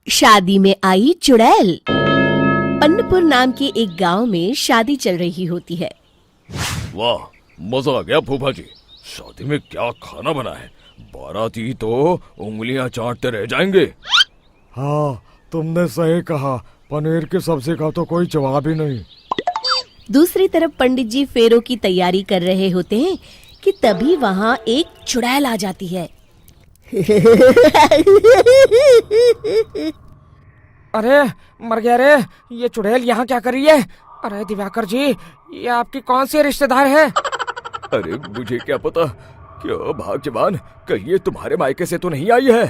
शादी में आई चुड़ैल। अन्नपुर नाम के एक गांव में शादी चल रही होती है। वाह, मजा आ गया फूफा जी। शादी में क्या खाना बना है, बाराती तो उंगलियां चाटते रह जाएंगे। हाँ, तुमने सही कहा, पनीर की सब्जी का तो कोई जवाब ही नहीं। दूसरी तरफ पंडित जी फेरों की तैयारी कर रहे होते हैं कि तभी वहाँ एक चुड़ैल आ जाती है। अरे मर गया रे, ये चुड़ैल यहाँ क्या कर रही है? अरे दिवाकर जी, ये आपकी कौन सी रिश्तेदार है? अरे मुझे क्या पता, क्यों भाग्यवान, कहीं ये तुम्हारे मायके से तो नहीं आई है?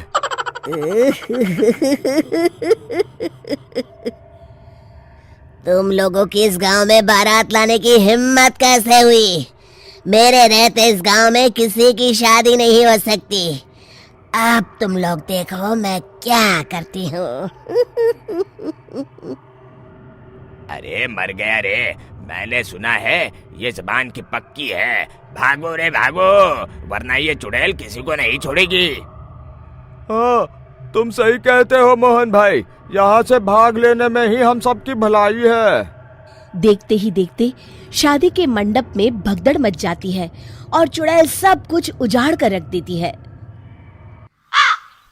तुम लोगों की इस गांव में बारात लाने की हिम्मत कैसे हुई? मेरे रहते इस गांव में किसी की शादी नहीं हो सकती। अब तुम लोग देखो मैं क्या करती हूँ। अरे मर गया रे, मैंने सुना है ये जबान की पक्की है। भागो रे भागो, वरना ये चुड़ैल किसी को नहीं छोड़ेगी। हाँ, तुम सही कहते हो मोहन भाई, यहाँ से भाग लेने में ही हम सबकी भलाई है। देखते ही देखते शादी के मंडप में भगदड़ मच जाती है और चुड़ैल सब कुछ उजाड़ कर रख देती है।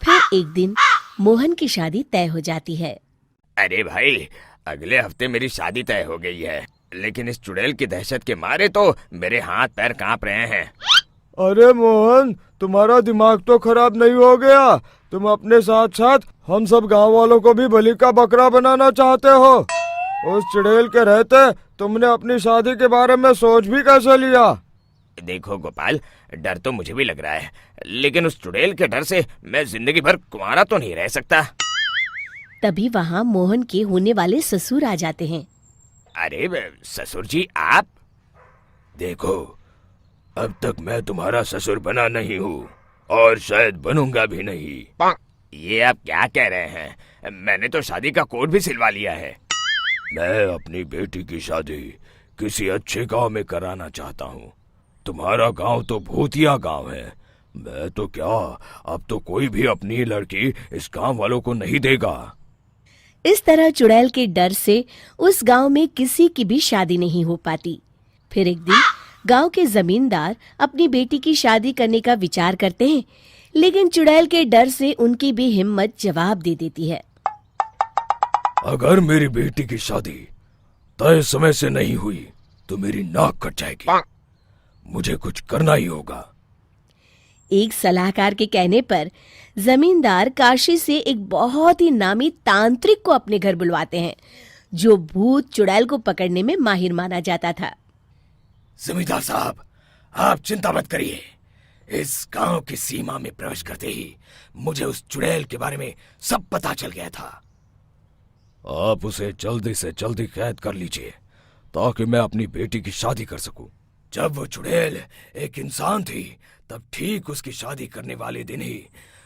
फिर एक दिन मोहन की शादी तय हो जाती है। अरे भाई, अगले हफ्ते मेरी शादी तय हो गई है, लेकिन इस चुड़ैल की दहशत के मारे तो मेरे हाथ पैर कांप रहे हैं। अरे मोहन, तुम्हारा दिमाग तो खराब नहीं हो गया? तुम अपने साथ साथ हम सब गांव वालों को भी बलि का बकरा बनाना चाहते हो? उस चुड़ैल के रहते तुमने अपनी शादी के बारे में सोच भी कैसे लिया? देखो गोपाल, डर तो मुझे भी लग रहा है, लेकिन उस चुड़ैल के डर से मैं जिंदगी भर कुंवारा तो नहीं रह सकता। तभी वहाँ मोहन के होने वाले ससुर आ जाते हैं। अरे ससुर जी आप? देखो, अब तक मैं तुम्हारा ससुर बना नहीं हूँ और शायद बनूंगा भी नहीं। ये आप क्या कह रहे हैं? मैंने तो शादी का कोड भी सिलवा लिया है। मैं अपनी बेटी की शादी किसी अच्छे गांव में कराना चाहता हूँ। तुम्हारा गांव तो भूतिया गांव है। मैं तो क्या, अब तो कोई भी अपनी लड़की इस गांव वालों को नहीं देगा। इस तरह चुड़ैल के डर से उस गांव में किसी की भी शादी नहीं हो पाती। फिर एक दिन गांव के जमींदार अपनी बेटी की शादी करने का विचार करते हैं, लेकिन चुड़ैल के डर से उनकी भी हिम्मत जवाब दे देती है। अगर मेरी बेटी की शादी तय समय से नहीं हुई तो मेरी नाक कट जाएगी। मुझे कुछ करना ही होगा। एक सलाहकार के कहने पर जमींदार काशी से एक बहुत ही नामी तांत्रिक को अपने घर बुलवाते हैं, जो भूत चुड़ैल को पकड़ने में माहिर माना जाता था। जमींदार साहब, आप चिंता मत करिए। इस गांव की सीमा में प्रवेश करते ही मुझे उस चुड़ैल के बारे में सब पता चल गया था। आप उसे जल्दी से जल्दी कैद कर लीजिए ताकि मैं अपनी बेटी की शादी कर सकूं। जब वो चुड़ैल एक इंसान थी, तब ठीक उसकी शादी करने वाले दिन ही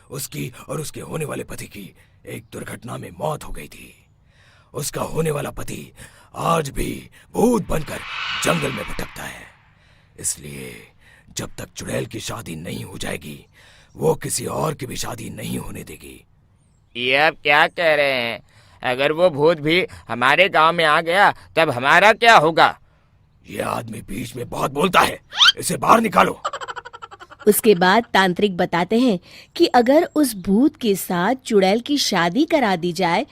उसकी और उसके होने वाले पति की एक दुर्घटना में मौत हो गई थी। उसका होने वाला पति आज भी भूत बनकर जंगल में भटकता है। इसलिए जब तक चुड़ैल की शादी नहीं हो जाएगी, वो किसी और की भी शादी नहीं होने देगी। ये आप क्या कह रहे हैं? अगर वो भूत भी हमारे गांव में आ गया तब हमारा क्या होगा? ये आदमी बीच में बहुत बोलता है, इसे बाहर निकालो। उसके बाद तांत्रिक बताते हैं कि अगर उस भूत के साथ चुड़ैल की शादी करा दी जाए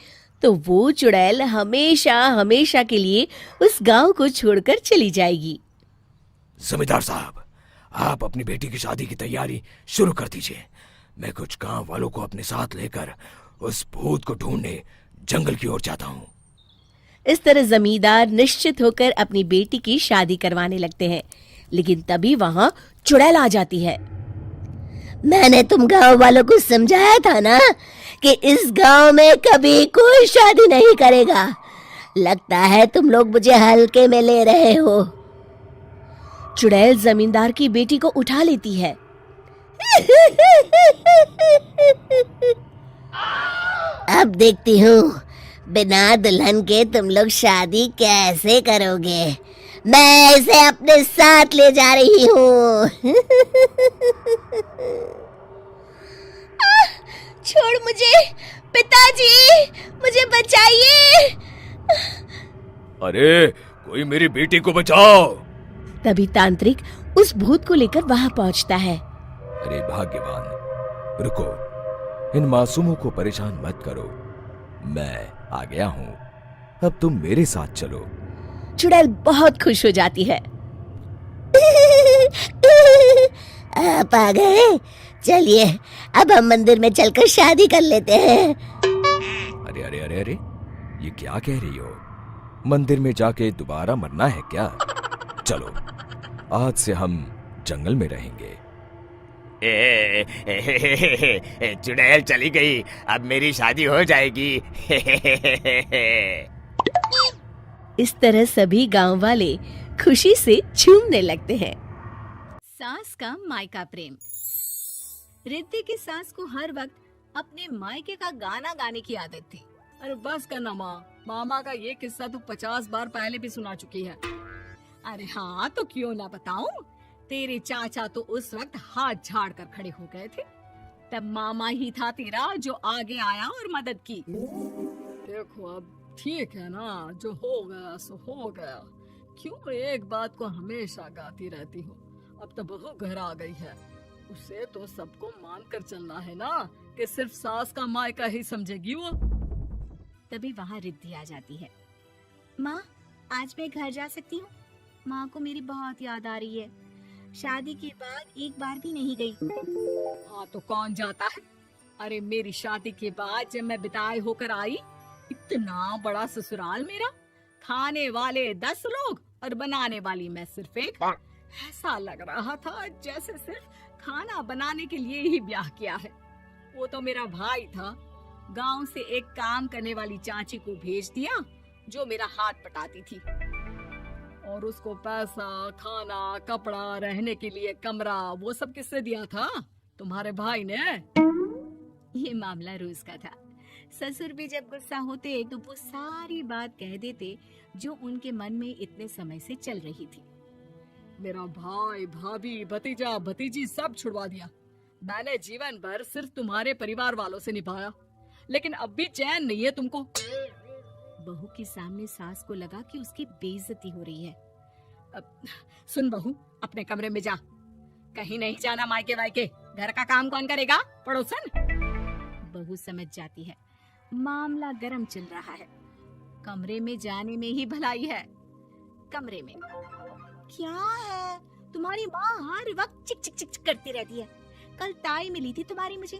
तो वो चुड़ैल हमेशा हमेशा के लिए उस गांव को छोड़कर चली जाएगी। जमींदार साहब, आप अपनी बेटी की शादी की तैयारी शुरू कर दीजिए। मैं कुछ गांव वालों को अपने साथ लेकर उस भूत को ढूंढने जंगल की ओर जाता हूँ। इस तरह जमींदार निश्चित होकर अपनी बेटी की शादी करवाने लगते हैं, लेकिन तभी वहाँ चुड़ैल आ जाती है। मैंने तुम गांव वालों को समझाया था ना कि इस गांव में कभी कोई शादी नहीं करेगा। लगता है तुम लोग मुझे हल्के में ले रहे हो। चुड़ैल जमींदार की बेटी को उठा लेती है। अब देखती हूँ बिना दुल्हन के तुम लोग शादी कैसे करोगे। मैं इसे अपने साथ ले जा रही हूँ। छोड़ मुझे, पिताजी, मुझे बचाइए। अरे कोई मेरी बेटी को बचाओ। तभी तांत्रिक उस भूत को लेकर वहां पहुंचता है। अरे भाग्यवान, रुको, इन मासूमों को परेशान मत करो, मैं आ गया हूँ, अब तुम मेरे साथ चलो। चुड़ैल बहुत खुश हो जाती है। आप आ गए, चलिए अब हम मंदिर में चलकर शादी कर लेते हैं। अरे अरे अरे अरे, ये क्या कह रही हो? मंदिर में जाके दोबारा मरना है क्या? चलो, आज से हम जंगल में रहेंगे। चुड़ैल चली गई, अब मेरी शादी हो जाएगी। इस तरह सभी गांव वाले खुशी से झूमने लगते हैं। सास का मायका प्रेम। रिद्धि की सास को हर वक्त अपने मायके का गाना गाने की आदत थी। अरे बस करना माँ, मामा का ये किस्सा तो 50 बार पहले भी सुना चुकी है। अरे हाँ, तो क्यों ना बताऊं। तेरे चाचा तो उस वक्त हाथ झाड़ कर खड़े हो गए थे, तब मामा ही था तेरा जो आगे आया और मदद की। देखो अब ठीक है ना, जो हो गया सो हो गया, क्यों एक बात को हमेशा गाती रहती हो। अब तो बहू घर आ गई है, उसे तो सबको मान कर चलना है ना, कि सिर्फ सास का मायका ही समझेगी वो। तभी वहाँ रिद्धि आ जाती है। माँ, आज मैं घर जा सकती हूँ? माँ को मेरी बहुत याद आ रही है। शादी के बाद एक बार भी नहीं गई। हाँ तो कौन जाता है। अरे मेरी शादी के बाद जब मैं विदाई होकर आई, इतना बड़ा ससुराल मेरा, खाने वाले 10 लोग और बनाने वाली मैं सिर्फ एक। ऐसा लग रहा था जैसे सिर्फ खाना बनाने के लिए ही ब्याह किया है। वो तो मेरा भाई था, गांव से एक काम करने वाली चाची को भेज दिया जो मेरा हाथ पटाती थी, और उसको पैसा, खाना, कपड़ा, रहने के लिए कमरा, वो सब किससे दिया था? तुम्हारे भाई ने। ये मामला रोज का था। ससुर भी जब गुस्सा होते तो वो सारी बात कह देते जो उनके मन में इतने समय से चल रही थी। मेरा भाई, भाभी, भतीजा, भतीजी सब छुड़वा दिया। मैंने जीवन भर सिर्फ तुम्हारे परिवार वालों से निभाया, लेकिन अब भी चैन नहीं है तुमको। बहू के सामने सास को लगा कि उसकी बेइज्जती हो रही है। अब सुन बहू, अपने कमरे में जा, कहीं नहीं जाना मायके वायके। घर का काम कौन करेगा? पड़ोसन। बहू समझ जाती है मामला गर्म चल रहा है। कमरे में जाने में ही भलाई है। कमरे में क्या है? तुम्हारी माँ हर वक्त चिक चिक चिक चिक करती रहती है। कल ताई मिली थी तुम्हारी मुझे,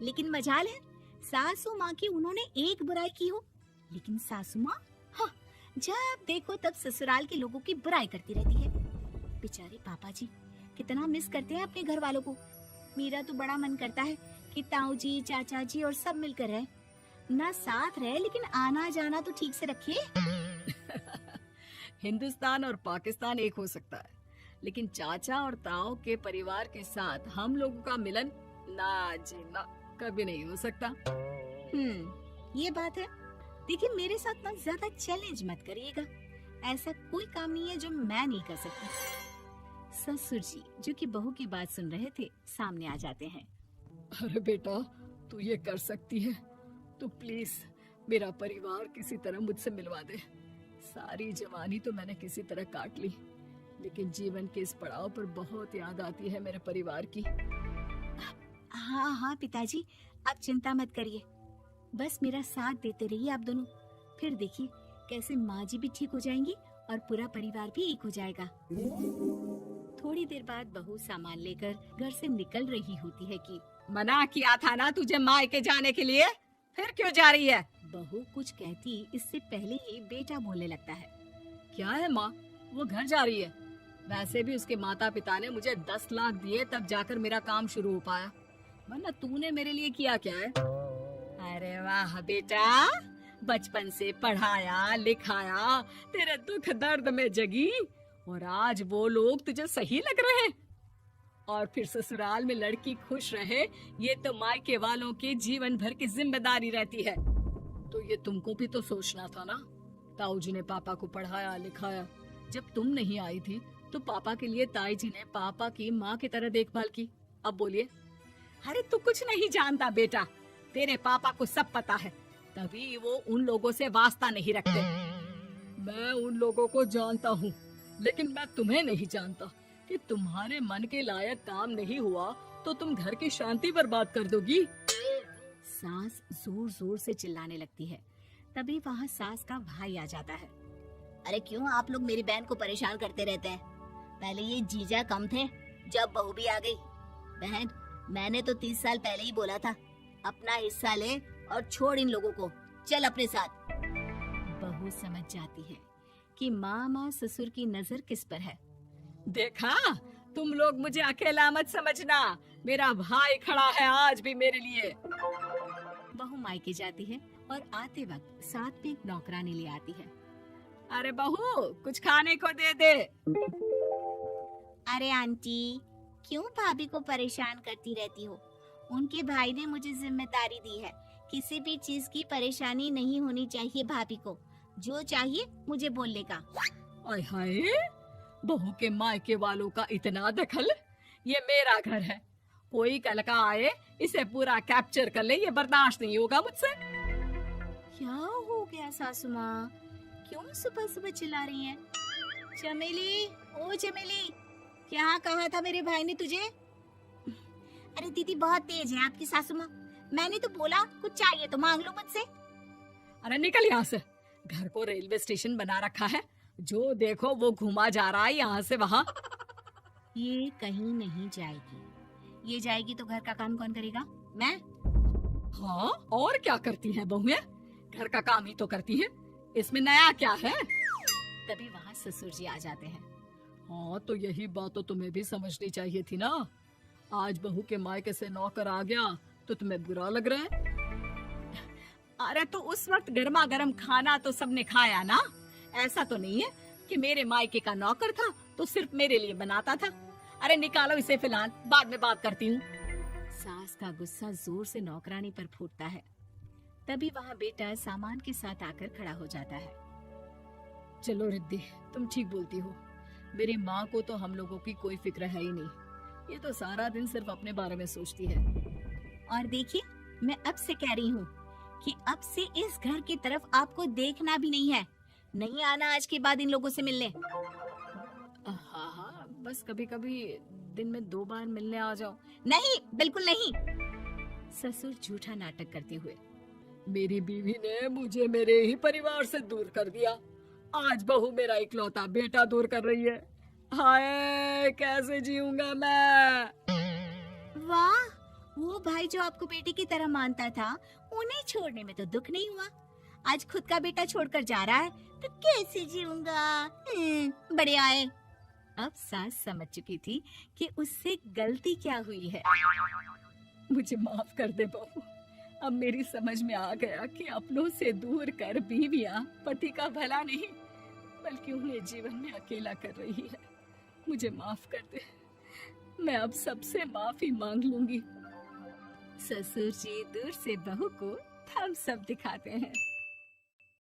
लेकिन मजाल है सासू माँ की उन्होंने एक बुराई की हो, लेकिन सासू माँ हाँ, जब देखो तब ससुराल के लोगों की बुराई करती रहती है। बेचारे पापा जी कितना मिस करते हैं अपने घर वालों को। मेरा तो बड़ा मन करता है कि ताऊ जी, चाचा जी और सब मिलकर रहे, ना साथ रहे लेकिन आना जाना तो ठीक से रखिए। हिंदुस्तान और पाकिस्तान एक हो सकता है, लेकिन चाचा और ताऊ के परिवार के साथ हम लोगों का मिलन ना जी ना, कभी नहीं हो सकता। ये बात है। देखिए मेरे साथ ना ज्यादा चैलेंज मत करिएगा, ऐसा कोई काम नहीं है जो मैं नहीं कर सकती। ससुर जी जो कि बहू की बात सुन रहे थे सामने आ जाते हैं। अरे बेटा, तू ये कर सकती है तो प्लीज मेरा परिवार किसी तरह मुझसे मिलवा दे। सारी जवानी तो मैंने किसी तरह काट ली, लेकिन जीवन के इस पड़ाव पर बहुत याद आती है मेरे परिवार की। हाँ हाँ पिताजी, आप चिंता मत करिए, बस मेरा साथ देते रहिए आप दोनों। फिर देखिए कैसे माँ जी भी ठीक हो जाएंगी और पूरा परिवार भी एक हो जाएगा। थोड़ी देर बाद बहू सामान लेकर घर से निकल रही होती है कि मना किया था ना तुझे मायके जाने के लिए, फिर क्यों जा रही है? बहू कुछ कहती इससे पहले ही बेटा बोलने लगता है। क्या है माँ, वो घर जा रही है। वैसे भी उसके माता पिता ने मुझे 10 लाख दिए तब जाकर मेरा काम शुरू हो पाया, वरना तूने मेरे लिए किया क्या है? अरे वाह बेटा, बचपन से पढ़ाया लिखाया, तेरे दुख दर्द में जगी, और आज वो लोग तुझे सही लग रहे हैं। और फिर ससुराल में लड़की खुश रहे, ये तो मायके वालों की जीवन भर की जिम्मेदारी रहती है। तो ये तुमको भी तो सोचना था ना। ताऊ जी ने पापा को पढ़ाया लिखाया, जब तुम नहीं आई थी तो पापा के लिए ताई जी ने पापा की माँ की तरह देखभाल की। अब बोलिए। अरे तू कुछ नहीं जानता बेटा, तेरे पापा को सब पता है, तभी वो उन लोगों से वास्ता नहीं रखते। मैं उन लोगों को जानता हूँ, लेकिन मैं तुम्हें नहीं जानता कि तुम्हारे मन के लायक काम नहीं हुआ तो तुम घर की शांति बर्बाद कर दोगी। सास जोर जोर से चिल्लाने लगती है। तभी वहाँ सास का भाई आ जाता है। अरे क्यों आप लोग मेरी बहन को परेशान करते रहते हैं? पहले ये जीजा कम थे, जब बहू भी आ गई। बहन, मैंने तो 30 साल पहले ही बोला था, अपना हिस्सा ले और छोड़ इन लोगों को, चल अपने साथ। बहू समझ जाती है कि मामा ससुर की नजर किस पर है। देखा, तुम लोग मुझे अकेला मत समझना, मेरा भाई खड़ा है आज भी मेरे लिए। बहू मायके जाती है और आते वक्त साथ में एक नौकरानी ले आती है। अरे बहू, कुछ खाने को दे दे। अरे आंटी, क्यों भाभी को परेशान करती रहती हो? उनके भाई ने मुझे जिम्मेदारी दी है, किसी भी चीज की परेशानी नहीं होनी चाहिए भाभी को। जो चाहिए मुझे बोलने का। आय हाय, बहू के मायके वालों का इतना दखल। ये मेरा घर है, कोई कल का आए इसे पूरा कैप्चर कर ले, ये बर्दाश्त नहीं होगा मुझसे। क्या हो गया सासू माँ, क्यों सुबह सुबह चिल्ला रही हैं? चमेली, ओ चमेली, क्या कहा था मेरे भाई ने तुझे? अरे दीदी बहुत तेज है आपकी सासू माँ। मैंने तो बोला कुछ चाहिए तो मांग लो मुझसे। अरे निकल यहाँ से, घर को रेलवे स्टेशन बना रखा है, जो देखो वो घुमा जा रहा है यहाँ से वहाँ। ये कहीं नहीं जाएगी, ये जाएगी तो घर का काम कौन करेगा? मैं? हाँ, और क्या करती है बहुएं? घर का काम ही तो करती है, इसमें नया क्या है? तभी वहाँ ससुर जी आ जाते हैं। हाँ, तो यही बात तो तुम्हें भी समझनी चाहिए थी ना। आज बहू के मायके से नौकर आ गया तो तुम्हें बुरा लग रहा है? अरे तो उस वक्त गर्मा गर्म खाना तो सबने खाया ना। ऐसा तो नहीं है कि मेरे मायके का नौकर था तो सिर्फ मेरे लिए बनाता था। अरे निकालो इसे फिलहाल, बाद में बात करती हूँ। सास का गुस्सा जोर से नौकरानी पर फूटता है। तभी वहाँ बेटा सामान के साथ आकर खड़ा हो जाता है। चलो रिद्धि, तुम ठीक बोलती हो। मेरी माँ को तो हम लोगों की कोई फिक्र है ही नहीं, ये तो सारा दिन सिर्फ अपने बारे में सोचती है। और देखिए, मैं अब से कह रही हूँ कि अब से इस घर की तरफ आपको देखना भी नहीं है। नहीं आना आज के बाद इन लोगों से मिलने। हाँ हाँ, बस कभी कभी दिन में 2 बार मिलने आ जाओ। नहीं, बिल्कुल नहीं। ससुर झूठा नाटक करते हुए। मेरी बीवी ने मुझे मेरे ही परिवार से दूर कर दिया, आज बहू मेरा इकलौता बेटा दूर कर रही है। हाय, कैसे जीऊंगा मैं? वाह, वो भाई जो आपको बेटे की तरह मानता था, उन्हें छोड़ने में तो दुख नहीं हुआ। आज खुद का बेटा छोड़कर जा रहा है तो कैसे जीऊंगा? बढ़िया है। अब सास समझ चुकी थी कि उससे गलती क्या हुई है। मुझे माफ कर दे बहू, अब मेरी समझ में आ गया कि अपनों से दूर कर बीवियां पति का भला नहीं बल्कि उन्हें जीवन में अकेला कर रही है। मुझे माफ कर दे, मैं अब सबसे माफी मांग लूंगी। ससुर जी दूर से बहू को थम्स अप दिखाते हैं।